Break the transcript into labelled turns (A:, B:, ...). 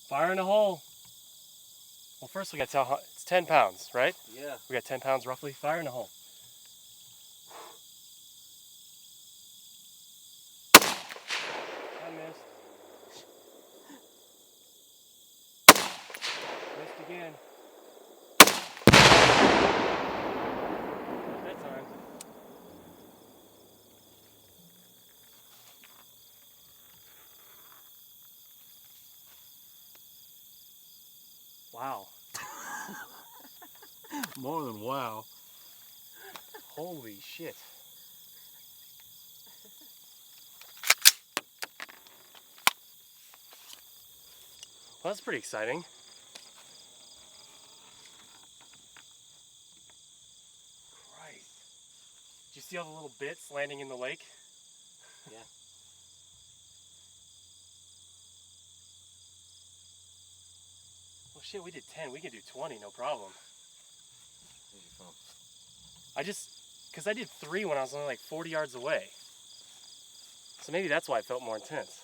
A: Fire in a hole. Well, first we got to tell how, it's 10 pounds, right?
B: Yeah.
A: We got 10 pounds roughly. Fire in a hole. I missed. Missed again. Not that time. Wow.
B: More than wow.
A: Holy shit. Well, that's pretty exciting. Christ. Did you see all the little bits landing in the lake?
B: Yeah.
A: Well, shit, we did 10. We can do 20, no problem.
B: Where's your phone?
A: Because I did 3 when I was only like 40 yards away. So maybe that's why it felt more intense.